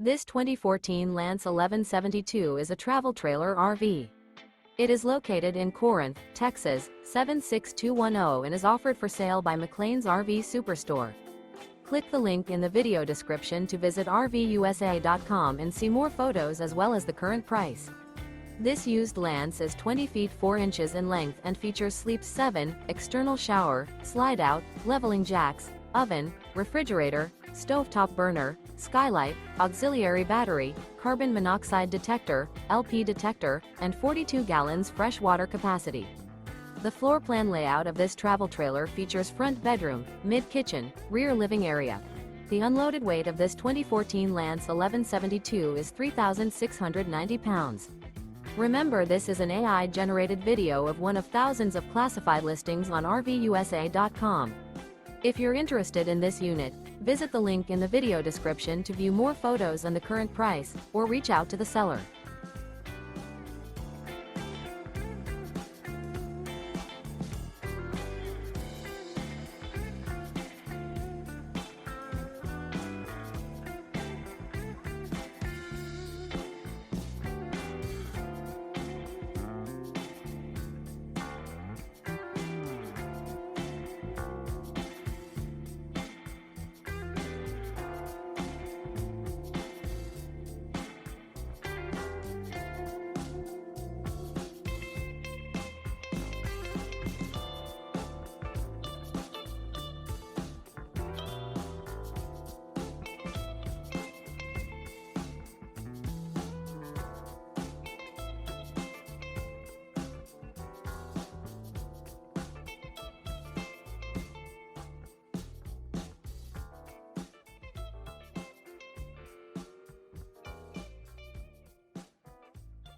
This 2014 Lance 1172 is a travel trailer RV. It is located in Corinth, Texas, 76210 and is offered for sale by McClain's RV Superstore. Click the link in the video description to visit RVUSA.com and see more photos as well as the current price. This used Lance is 20 feet 4 inches in length and features Sleep 7, external shower, slide-out, leveling jacks, oven, refrigerator, stovetop burner, Skylight, auxiliary battery, carbon monoxide detector, LP detector, and 42 gallons fresh water capacity. The floor plan layout of this travel trailer features front bedroom, mid-kitchen, rear living area. The unloaded weight of this 2014 Lance 1172 is 3,690 pounds. Remember, this is an AI-generated video of one of thousands of classified listings on RVUSA.com. If you're interested in this unit, visit the link in the video description to view more photos and the current price, or reach out to the seller.